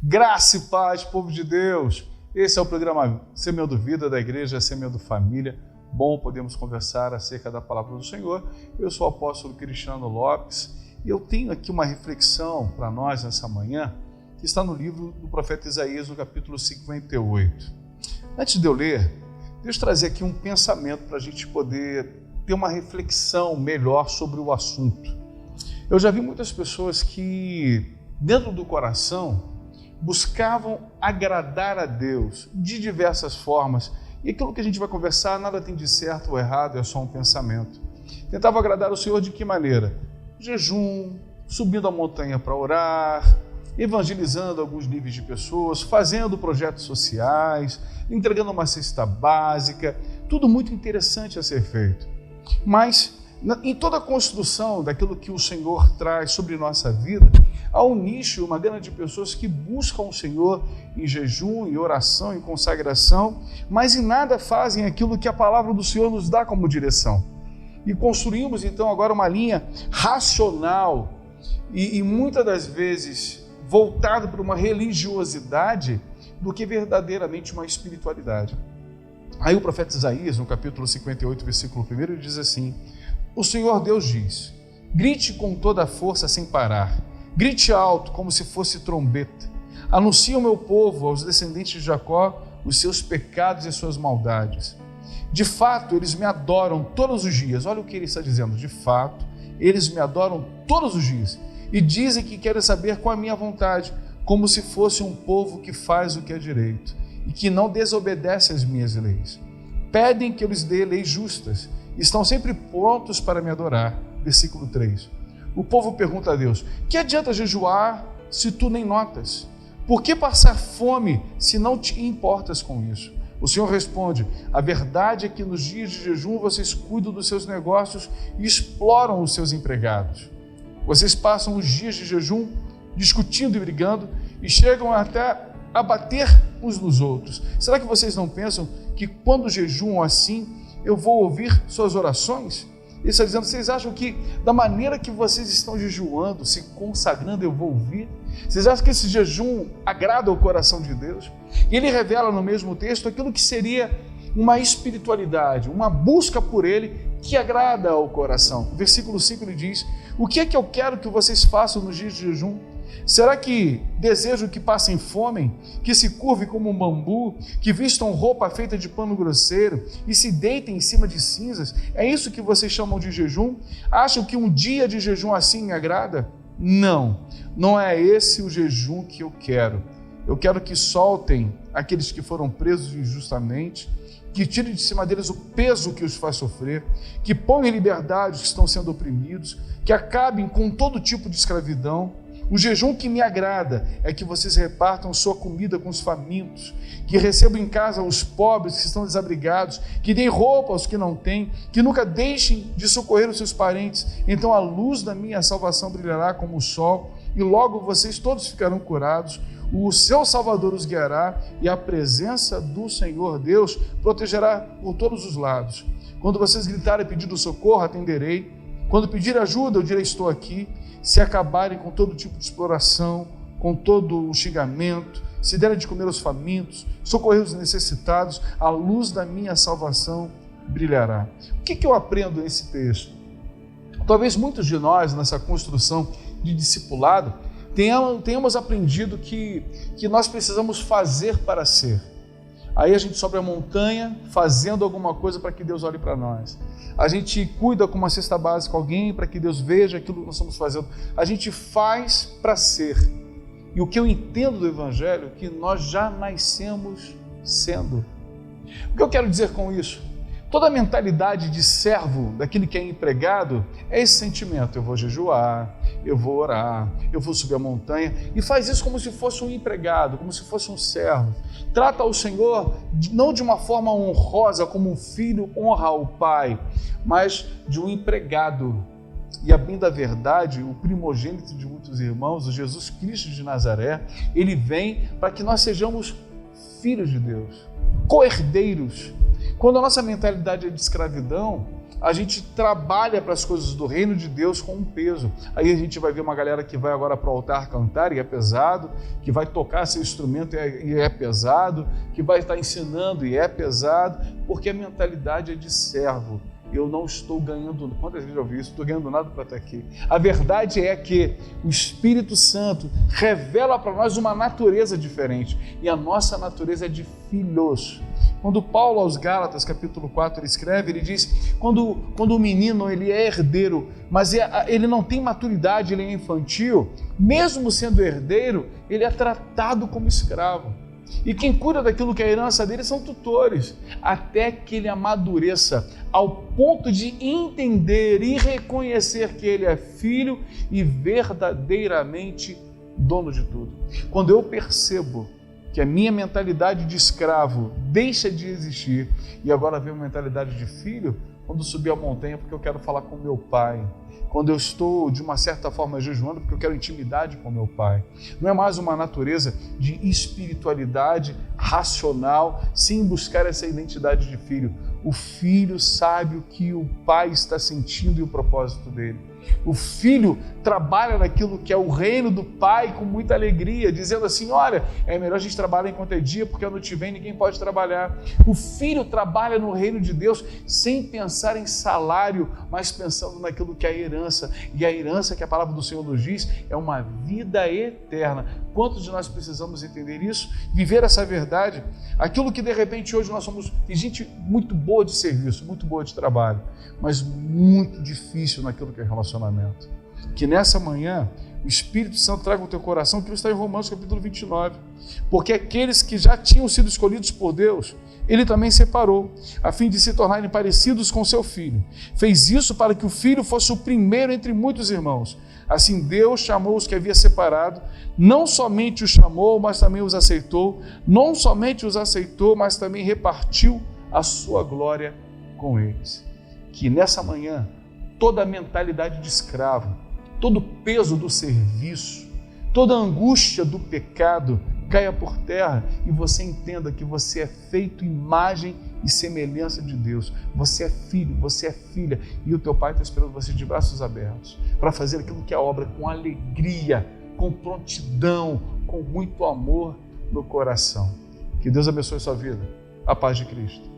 Graça e paz, povo de Deus. Esse é o programa Semeando Vida da Igreja Semeando Família. Bom, podemos conversar acerca da palavra do Senhor. Eu sou o apóstolo Cristiano Lopes e eu tenho aqui uma reflexão para nós nessa manhã que está no livro do profeta Isaías, no capítulo 58. Antes de eu ler, deixa eu trazer aqui um pensamento para a gente poder ter uma reflexão melhor sobre o assunto. Eu já vi muitas pessoas que, dentro do coração, buscavam agradar a Deus de diversas formas. E aquilo que a gente vai conversar, nada tem de certo ou errado, é só um pensamento. Tentava agradar o Senhor de que maneira? Jejum, subindo a montanha para orar, evangelizando alguns níveis de pessoas, fazendo projetos sociais, entregando uma cesta básica, tudo muito interessante a ser feito. Mas em toda a construção daquilo que o Senhor traz sobre nossa vida, há um nicho, uma gama de pessoas que buscam o Senhor em jejum, em oração, em consagração, mas em nada fazem aquilo que a palavra do Senhor nos dá como direção. E construímos então agora uma linha racional e muitas das vezes voltado para uma religiosidade do que verdadeiramente uma espiritualidade. Aí o profeta Isaías, no capítulo 58, versículo 1, ele diz assim: o Senhor Deus diz, grite com toda a força sem parar, grite alto como se fosse trombeta, anuncie ao meu povo, aos descendentes de Jacó, os seus pecados e suas maldades. De fato, eles me adoram todos os dias. Olha o que ele está dizendo, de fato, eles me adoram todos os dias e dizem que querem saber qual é a minha vontade, como se fosse um povo que faz o que é direito e que não desobedece às minhas leis. Pedem que eu lhes dê leis justas, estão sempre prontos para me adorar. Versículo 3. O povo pergunta a Deus: que adianta jejuar se tu nem notas? Por que passar fome se não te importas com isso? O Senhor responde: a verdade é que nos dias de jejum vocês cuidam dos seus negócios e exploram os seus empregados. Vocês passam os dias de jejum discutindo e brigando e chegam até a bater uns nos outros. Será que vocês não pensam que quando jejuam assim, eu vou ouvir suas orações? Ele está dizendo: vocês acham que da maneira que vocês estão jejuando, se consagrando, eu vou ouvir? Vocês acham que esse jejum agrada o coração de Deus? E ele revela no mesmo texto aquilo que seria uma espiritualidade, uma busca por ele que agrada ao coração. O versículo 5 ele diz: o que é que eu quero que vocês façam nos dias de jejum? Será que desejo que passem fome, que se curvem como um bambu, que vistam roupa feita de pano grosseiro e se deitem em cima de cinzas? É isso que vocês chamam de jejum? Acham que um dia de jejum assim me agrada? Não, não é esse o jejum que eu quero. Eu quero que soltem aqueles que foram presos injustamente, que tirem de cima deles o peso que os faz sofrer, que ponham em liberdade os que estão sendo oprimidos, que acabem com todo tipo de escravidão. O jejum que me agrada é que vocês repartam sua comida com os famintos, que recebam em casa os pobres que estão desabrigados, que deem roupa aos que não têm, que nunca deixem de socorrer os seus parentes. Então a luz da minha salvação brilhará como o sol e logo vocês todos ficarão curados. O seu Salvador os guiará e a presença do Senhor Deus protegerá por todos os lados. Quando vocês gritarem pedindo socorro, atenderei. Quando pedir ajuda, eu direi: estou aqui. Se acabarem com todo tipo de exploração, com todo o xingamento, se derem de comer aos famintos, socorrer os necessitados, a luz da minha salvação brilhará. O que eu aprendo nesse texto? Talvez muitos de nós, nessa construção de discipulado, tenhamos aprendido que nós precisamos fazer para ser. Aí a gente sobe a montanha fazendo alguma coisa para que Deus olhe para nós. A gente cuida com uma cesta básica alguém para que Deus veja aquilo que nós estamos fazendo. A gente faz para ser. E o que eu entendo do Evangelho é que nós já nascemos sendo. O que eu quero dizer com isso? Toda a mentalidade de servo, daquele que é empregado, é esse sentimento: eu vou jejuar, eu vou orar, eu vou subir a montanha, e faz isso como se fosse um empregado, como se fosse um servo. Trata o Senhor não de uma forma honrosa, como um filho honra o pai, mas de um empregado. E a bem da verdade, o primogênito de muitos irmãos, o Jesus Cristo de Nazaré, ele vem para que nós sejamos filhos de Deus, co-herdeiros. Quando a nossa mentalidade é de escravidão, a gente trabalha para as coisas do reino de Deus com um peso. Aí a gente vai ver uma galera que vai agora para o altar cantar e é pesado, que vai tocar seu instrumento e é pesado, que vai estar ensinando e é pesado, porque a mentalidade é de servo. Eu não estou ganhando, quantas vezes eu ouvi isso? Estou ganhando nada para estar aqui. A verdade é que o Espírito Santo revela para nós uma natureza diferente, e a nossa natureza é de filhos. Quando Paulo aos Gálatas, capítulo 4, ele escreve, ele diz, quando o menino ele é herdeiro, mas ele não tem maturidade, ele é infantil, mesmo sendo herdeiro, ele é tratado como escravo. E quem cuida daquilo que é a herança dele são tutores, até que ele amadureça ao ponto de entender e reconhecer que ele é filho e verdadeiramente dono de tudo. Quando eu percebo que a minha mentalidade de escravo deixa de existir e agora vem uma mentalidade de filho, quando subir a montanha porque eu quero falar com meu pai, quando eu estou de uma certa forma jejuando porque eu quero intimidade com meu pai. Não é mais uma natureza de espiritualidade racional, sem buscar essa identidade de filho. O filho sabe o que o pai está sentindo e o propósito dele. O filho trabalha naquilo que é o reino do pai com muita alegria, dizendo assim, olha, é melhor a gente trabalhar enquanto é dia, porque a noite vem ninguém pode trabalhar. O filho trabalha no reino de Deus sem pensar em salário, mas pensando naquilo que é a herança. E a herança que a palavra do Senhor nos diz é uma vida eterna. Quantos de nós precisamos entender isso? Viver essa verdade? Aquilo que de repente hoje nós somos, tem gente muito boa de serviço, muito boa de trabalho, mas muito difícil naquilo que é relacionamento. Que nessa manhã o Espírito Santo traga ao teu coração aquilo que está em Romanos capítulo 29, porque aqueles que já tinham sido escolhidos por Deus, ele também separou, a fim de se tornarem parecidos com seu filho. Fez isso para que o filho fosse o primeiro entre muitos irmãos. Assim Deus chamou os que havia separado, não somente os chamou, mas também os aceitou, não somente os aceitou, mas também repartiu a sua glória com eles. Que nessa manhã toda a mentalidade de escravo, todo o peso do serviço, toda a angústia do pecado caia por terra e você entenda que você é feito imagem e semelhança de Deus. Você é filho, você é filha e o teu pai está esperando você de braços abertos para fazer aquilo que é a obra com alegria, com prontidão, com muito amor no coração. Que Deus abençoe a sua vida. A paz de Cristo.